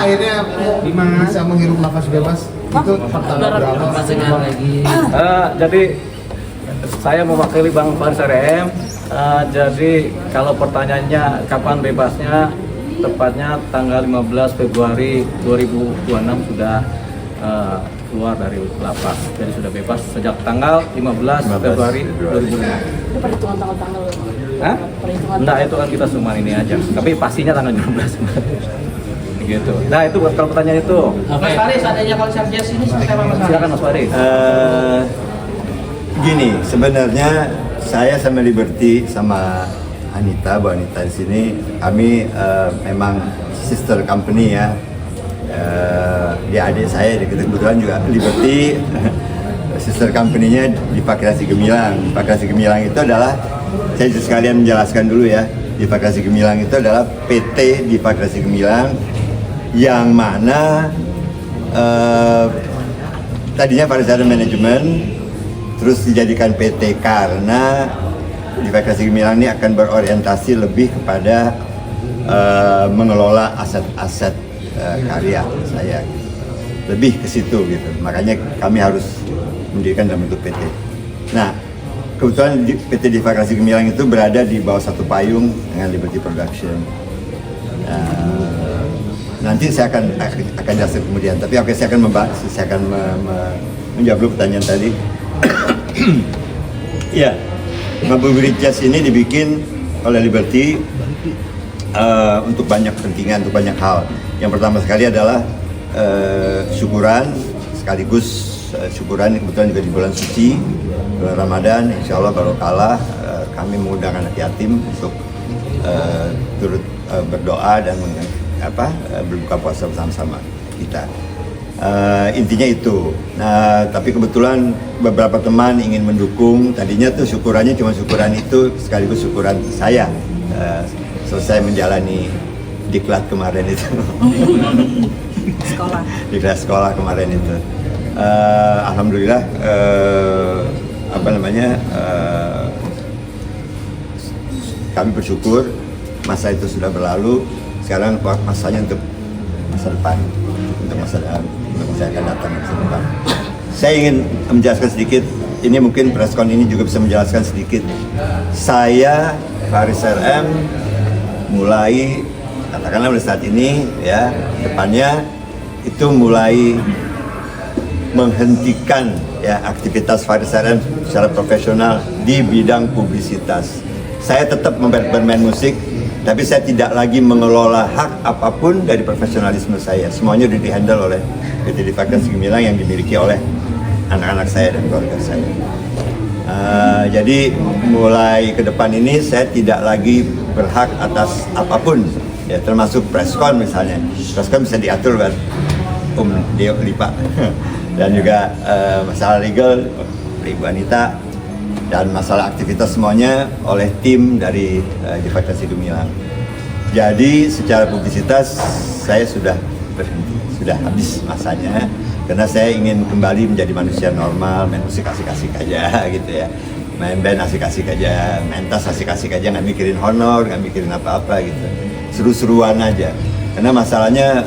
akhirnya bisa menghirup nafas bebas? Itu pertanda berapa? Jadi saya mewakili Bang Faris RM. Jadi kalau pertanyaannya kapan bebasnya, tepatnya tanggal 15 Februari 2026 sudah keluar dari lapas. Jadi sudah bebas sejak tanggal 15 Februari 2026. Itu perhitungan tanggal-tanggal. Hah? Enggak, itu kan kita cuma ini aja. Tapi pastinya tanggal 15. Gitu. Nah, itu kalau pertanyaan itu. Mas Faris, adanya konser jazz ini seperti apa Mas Faris? Silakan Mas Faris. Gini, sebenarnya saya sama Liberty sama Anita, Bu Anita di sini, kami memang sister company ya. Dia adik saya, kebetulan juga Liberty sister company-nya di Fakrasi Gemilang. Fakrasi Gemilang itu adalah, saya sekalian menjelaskan dulu ya, di Fakrasi Gemilang itu adalah PT di Fakrasi Gemilang yang mana tadinya Faris ada manajemen, terus dijadikan PT karena di Fakrasi Gemilang ini akan berorientasi lebih kepada mengelola aset-aset karya saya, lebih ke situ gitu. Makanya kami harus mendirikan dalam bentuk PT. Nah, kebetulan PT di Fakrasi Gemilang itu berada di bawah satu payung dengan Liberty Production. Nanti saya akan jelaskan kemudian. Tapi oke, saya akan membahas, saya akan menjawab dulu pertanyaan tadi. Ya, Ngabuburit Jazz ini dibikin oleh Liberty untuk banyak kepentingan, untuk banyak hal. Yang pertama sekali adalah syukuran, sekaligus syukuran kebetulan juga di bulan suci, bulan Ramadan, insya Allah barokah. Kami mengundang anak yatim untuk turut berdoa dan berbuka puasa bersama-sama kita. Intinya itu. Nah, tapi kebetulan beberapa teman ingin mendukung. Tadinya tuh syukurannya cuma syukuran itu sekaligus syukuran saya selesai menjalani diklat kemarin itu. Sekolah. Diklat sekolah kemarin itu. Alhamdulillah kami bersyukur masa itu sudah berlalu. Sekarang masanya untuk masa depan, untuk masa yang akan datang, masa depan. Saya ingin menjelaskan sedikit, ini mungkin preskon ini juga bisa menjelaskan sedikit. Saya, Faris RM, mulai, katakanlah mulai saat ini, ya, depannya itu mulai menghentikan ya aktivitas Faris RM secara profesional di bidang publisitas. Saya tetap bermain musik, tapi saya tidak lagi mengelola hak apapun dari profesionalisme saya. Semuanya sudah dihandle oleh PT Fakrasi Gemilang yang dimiliki oleh anak-anak saya dan keluarga saya. Jadi mulai ke depan ini saya tidak lagi berhak atas apapun, ya termasuk preskon misalnya. Preskon bisa diatur kan Deo Lipa dan juga masalah legal Ibu Anita. Dan masalah aktivitas semuanya oleh tim dari Fakrasi Gemilang. Jadi secara publisitas saya sudah habis masanya, karena saya ingin kembali menjadi manusia normal, main musik asik-asik aja gitu ya, main band asik-asik aja, main tas asik-asik aja, nggak mikirin honor, nggak mikirin apa-apa gitu, seru-seruan aja. Karena masalahnya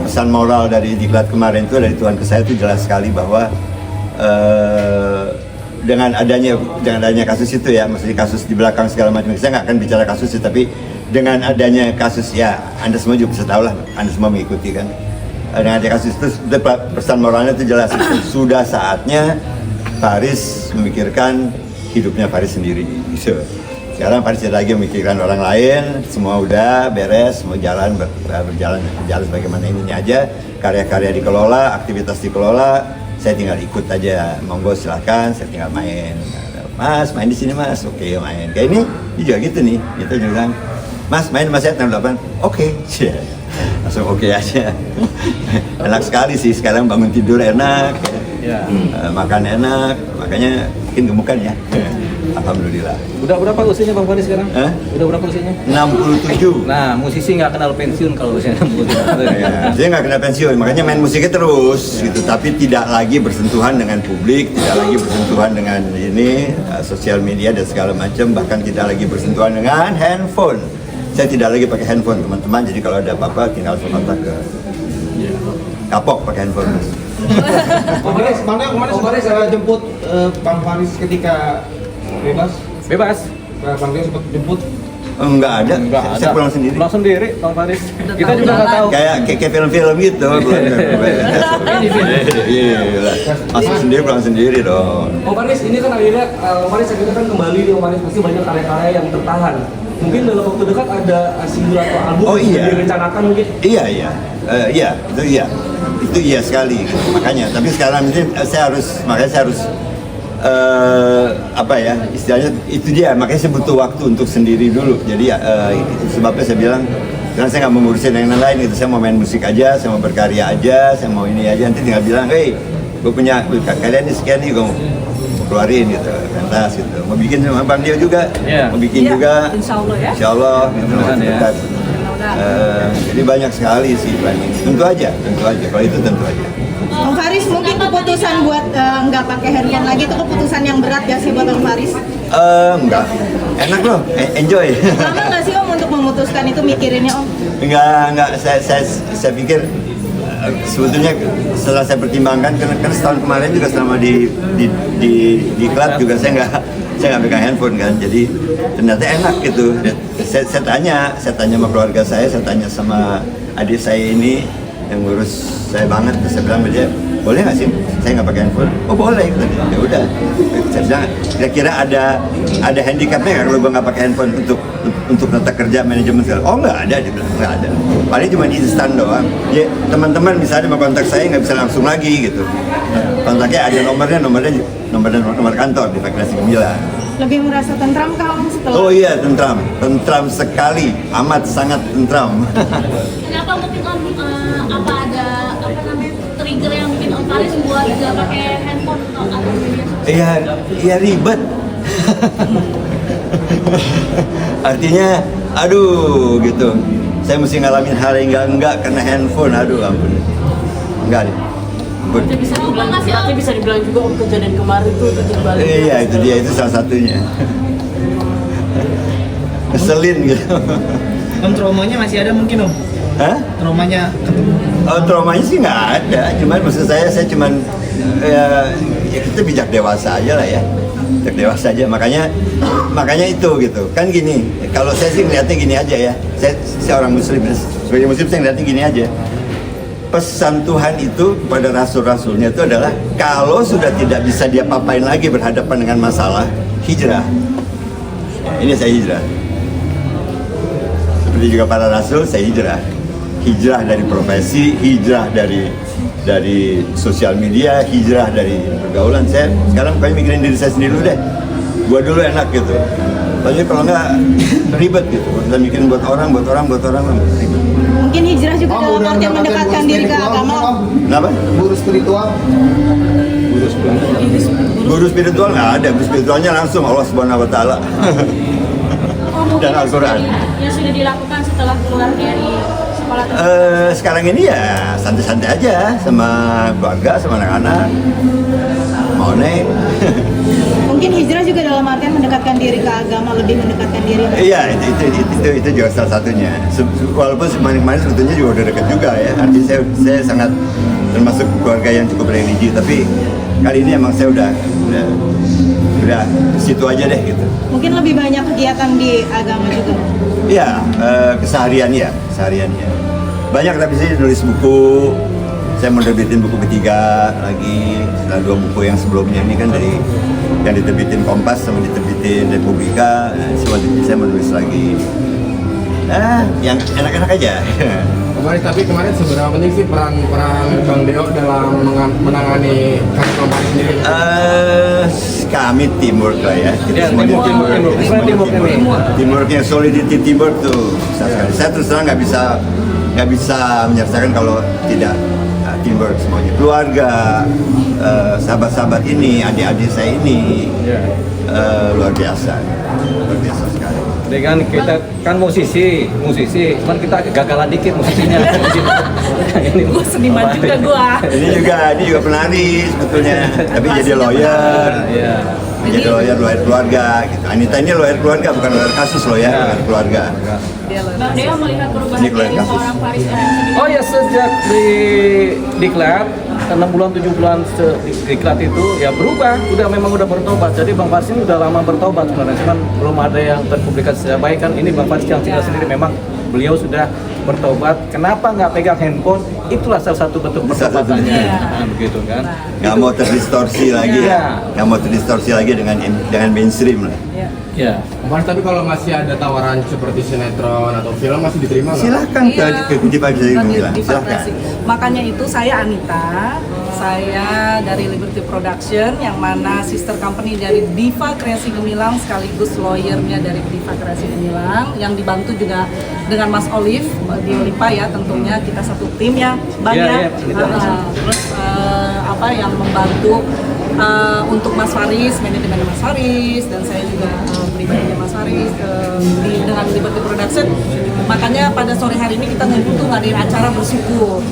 pesan moral dari diklat kemarin itu dari Tuhan ke saya itu jelas sekali bahwa dengan adanya kasus itu ya, maksudnya kasus di belakang segala macam, saya nggak akan bicara kasus itu, tapi dengan adanya kasus ya, Anda semua juga bisa tahu lah, Anda semua mengikuti kan, dengan adanya kasus itu, pesan moralnya itu jelas, itu sudah saatnya Faris memikirkan hidupnya Faris sendiri gitu. Sekarang Faris tidak lagi memikirkan orang lain, semua udah beres, semua berjalan sebagaimana ininya aja, karya-karya dikelola, aktivitas dikelola. Saya tinggal ikut aja, monggo silahkan, saya tinggal main. Mas, main di sini mas, oke main. Kayak ini juga gitu nih, gitu juga bilang, mas main mas ya tanggal 8, oke. Langsung oke aja. Enak sekali sih, sekarang bangun tidur enak, makan enak, makanya mungkin gemukan ya. Alhamdulillah. Udah berapa usianya Bang Faris sekarang? Udah berapa usianya? 67. Nah, musisi nggak kenal pensiun kalau usianya 67. Ya, saya nggak kenal pensiun, makanya main musiknya terus gitu. Tapi tidak lagi bersentuhan dengan publik, tidak lagi bersentuhan dengan ini sosial media dan segala macam, bahkan tidak lagi bersentuhan dengan handphone. Saya tidak lagi pakai handphone teman-teman, jadi kalau ada apa-apa tinggal kontak ke kapok pakai handphone. Om Faris jemput Bang Faris ketika bebas. Bebas. Bang Leo sempat jemput. Enggak ada. Saya pulang sendiri. Pulang sendiri, Bang Faris. Kita juga nggak tahu. Kayak film-film gitu. Iya, masuk sendiri, pulang sendiri dong. Om Faris, ini kan akhirnya kan kembali nih Om Faris, pasti banyak karya-karya yang tertahan. Mungkin dalam waktu dekat ada single atau album yang direncanakan mungkin? Iya, itu iya sekali. Makanya, tapi sekarang ini saya harus apa ya, istilahnya itu dia, makanya saya butuh waktu untuk sendiri dulu. Jadi itu sebabnya saya bilang, karena saya nggak mau ngurusin yang lain gitu. Saya mau main musik aja, saya mau berkarya aja, saya mau ini aja. Nanti tinggal bilang, hey, gue punya kalian ini sekian nih, gue mau keluarin gitu, pentas gitu. Mau bikin sama Bang Dio juga, mau bikin juga. Insya Allah ya. Insya Allah, dekat. Jadi banyak sekali sih planning. Tentu aja. Kalau itu tentu aja. Om Faris, mungkin keputusan buat nggak pakai handphone lagi itu keputusan yang berat gak sih buat Om Faris? Enggak, enak loh, enjoy. Lama nggak sih Om untuk memutuskan itu mikirinnya Om? Enggak, saya pikir sebetulnya setelah saya pertimbangkan, karena setahun kemarin juga selama di klub juga saya nggak pegang handphone kan, jadi ternyata enak gitu. Saya tanya sama keluarga saya tanya sama adik saya ini yang ngurus saya banget, saya bilang sama dia, boleh nggak sih saya nggak pakai handphone? Oh boleh, ya udah. Saya bilang kira-kira ada handicapnya nggak kalau gue nggak pakai handphone untuk nata kerja manajemen segala? Oh nggak ada, dia bilang nggak ada. Paling cuma instan doang. Ya teman-teman misalnya mau kontak saya nggak bisa langsung lagi gitu. Kontaknya ada nomor kantor di Federasi Gemilang. Lebih merasa tentram kah Om setelah? Oh iya, tentram sekali, amat sangat tentram. Kenapa mungkin Om apa ada trigger yang bikin Om Faris buat nggak pakai handphone atau media sosial? Iya ribet. Artinya, aduh gitu. Saya mesti ngalamin hal yang enggak karena handphone, aduh ampun. Enggak deh. Berarti bisa dibilang juga Om kejadian kemarin tuh balik. Iya, itu dia, itu salah satunya. Keselin gitu. Om, traumanya masih ada mungkin Om? Hah? Traumanya ketemu? Oh, traumanya sih nggak ada, cuman maksud saya cuman ya kita bijak dewasa aja lah ya, bijak dewasa aja. Makanya itu gitu kan gini. Kalau saya sih ngeliatnya gini aja ya. Saya orang Muslim, sebagai Muslim saya ngeliatnya gini aja. Pesan Tuhan itu kepada rasul-rasulnya itu adalah kalau sudah tidak bisa dia papain lagi berhadapan dengan masalah, hijrah. Ini saya hijrah. Seperti juga para rasul, saya hijrah. Hijrah dari profesi, hijrah dari sosial media, hijrah dari pergaulan. Saya sekarang kayak mikirin diri saya sendiri dulu deh. Gua dulu enak gitu. Tapi kalau nggak ribet gitu. Kita mikirin buat orang ribet. Mungkin hijrah juga dalam artian mendekatkan diri ke agama. Kenapa? Guru spiritual. Guru spiritual nggak ada. Guru spiritualnya langsung Allah Subhanahu Wa Taala. Dan Al-Quran. Yang sudah dilakukan setelah keluar dari sekolah Sekarang ini ya santai-santai aja sama keluarga, sama anak-anak. Mau nih. Mungkin hijrah juga dalam artian mendekatkan diri ke agama, lebih mendekatkan diri. Iya, itu juga salah satunya. Walaupun kemarin sebetulnya juga udah dekat juga ya. Artinya saya sangat termasuk keluarga yang cukup religi, tapi kali ini emang saya udah situ aja deh gitu. Mungkin lebih banyak kegiatan di agama juga. Iya, keseharian ya. Banyak, tapi saya nulis buku. Saya mau terbitin buku ketiga lagi setelah 2 buku yang sebelumnya ini kan dari yang diterbitin Kompas sama diterbitin Republika. Saya mau nulis lagi. Yang enak-enak aja. Kemarin seberapa penting sih peran Bang Deo dalam menangani kasus Om Faris sendiri? Kami teamwork lah ya. Kita semua di teamwork yang solidity teamwork tuh besar sekali. Saya terus terang nggak bisa menyelesaikan kalau tidak teamwork semuanya. Keluarga, sahabat-sahabat ini, adik-adik saya ini luar biasa sekali. Jadi kan kita kan musisi, cuman kita gagalan dikit musisinya. Ini Gua seniman juga gua. Ini juga penari sebetulnya, tapi jadi lawyer. Iya. Jadi lawyer keluarga gitu. Anita ini lawyer keluarga, bukan lawyer kasus loh ya, lawyer keluarga. Bang Deo melihat perubahan Ini keluar dari kasus. seorang Faris RM sendiri. Oh ya, sejak diklat 6 bulan 7 bulan diklat itu ya berubah, memang udah bertobat. Jadi Bang Faris ini udah lama bertobat sebenarnya, cuman belum ada yang terpublikasi secara baik kan. Ini Bang Faris yang cerita sendiri, memang beliau sudah bertobat. Kenapa nggak pegang handphone? Itulah salah satu bentuk pertobatannya. Nah, begitu kan. Nggak mau terdistorsi lagi, Iya. nggak mau terdistorsi lagi dengan mainstream lah. Ya. Mas, tapi kalau masih ada tawaran seperti sinetron atau film masih diterima nggak? Silakan ke Diva Kresi Gemilang, silakan. Makanya itu saya Anita, saya dari Liberty Production, yang mana sister company dari Diva Kresi Gemilang sekaligus lawyernya dari Diva Kresi Gemilang, yang dibantu juga dengan Mas Olive di Olipa ya, tentunya kita satu tim ya, banyak. Terus yang membantu untuk Mas Faris, manajemen Mas Faris, dan saya juga pribadinya Mas Faris dengan Liberty Production. Makanya pada sore hari ini kita ngumpul ngadain acara bersyukur,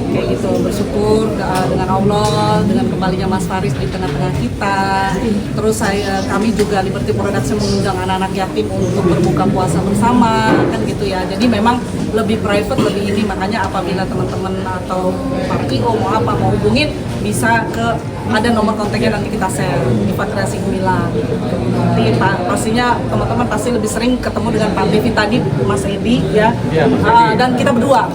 kayak gitu, bersyukur dengan Allah, dengan kembalinya Mas Faris di tengah-tengah kita. Terus kami juga Liberty Production mengundang anak-anak yatim untuk berbuka puasa bersama, kan gitu ya. Jadi memang lebih private, lebih ini, makanya apabila teman-teman atau para IO mau hubungin, bisa ke ada nomor kontaknya, nanti kita share Diva Kresi Gemilang. Nanti pastinya teman-teman pasti lebih sering ketemu dengan Pak Devi tadi, Mas Edi ya, dan kita berdua.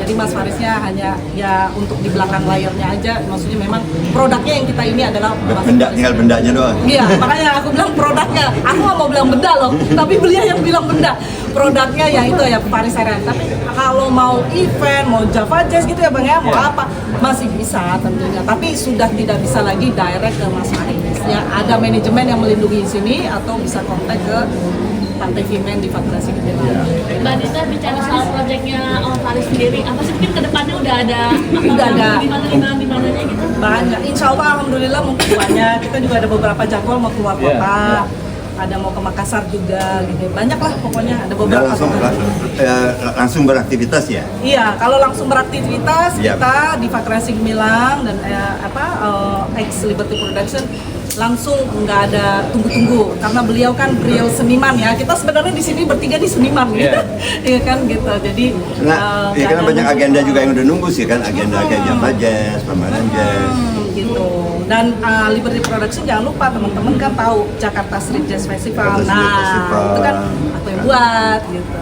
Jadi Mas Farisnya hanya ya untuk di belakang layarnya aja. Maksudnya memang produknya yang kita ini adalah Tinggal bendanya doang. Iya, makanya aku bilang produknya. Aku nggak mau bilang benda loh, tapi beliau yang bilang benda. Produknya ya itu ya Faris RM. Tapi kalau mau event, mau Java Jazz gitu ya Bang ya, mau apa, masih bisa tentunya. Tapi sudah tidak bisa lagi direct ke Mas Faris. Ya ada manajemen yang melindungi di sini atau bisa kontak ke Pantai Vimen di Fakultas Gemilang. Mbak Dita bicara soal proyeknya Om Faris sendiri, apa sih mungkin kedepannya udah ada? Udah ada. Di mananya gitu? Banyak, insya Allah alhamdulillah mungkin banyak. Kita juga ada beberapa jadwal mau keluar kota. Ada mau ke Makassar juga gitu. Banyak lah pokoknya, ada beberapa. Langsung beraktivitas ya? Iya, kalau langsung beraktivitas kita di Fakultas Gemilang dan ex Liberty Production langsung nggak ada tunggu-tunggu, karena beliau seniman ya. Kita sebenarnya di sini bertiga di seniman gitu. Iya kan gitu. Jadi karena banyak agenda juga yang udah nunggu sih kan, agenda kayak Java Jazz, pameran jazz. Gitu. Dan Liberty Production jangan lupa teman-teman kan tahu Jakarta Street Jazz Festival. Itu kan aku yang buat gitu.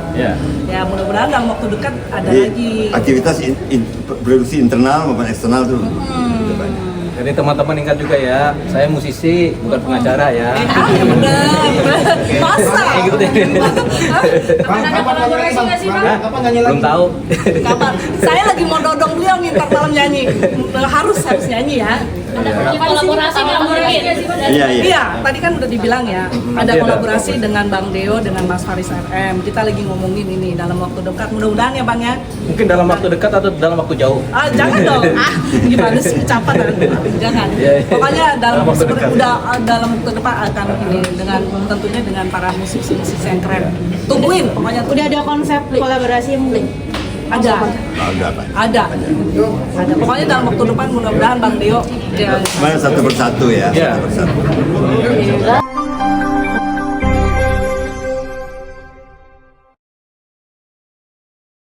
Ya mudah-mudahan dalam waktu dekat ada lagi. Aktivitas produksi internal maupun eksternal tuh. Jadi teman-teman ingat juga ya, saya musisi bukan pengacara ya. Bener. Masa? Gitu deh. Ada kolaborasi nggak sih Bang? Belum tahu. Kapan? Saya lagi mau dodong beliau nih ntar malam nyanyi. Harus nyanyi ya. Ada kolaborasi nggak sih Bang? Iya. Tadi kan udah dibilang ya, ada kolaborasi dengan Bang Deo, dengan Mas Faris RM. Kita lagi ngomongin ini dalam waktu dekat. Mudah-mudahan ya Bang ya. Mungkin dalam waktu dekat atau dalam waktu jauh? Jangan dong. Gimana sih ucapan? Jangan. Pokoknya dalam waktu depan akan ini dengan tentunya dengan para musisi yang keren. Tungguin pokoknya. Udah ada konsep kolaborasi mungkin? Ada. Pokoknya dalam waktu depan mudah-mudahan Bang Deo Satu persatu ya. Satu persatu.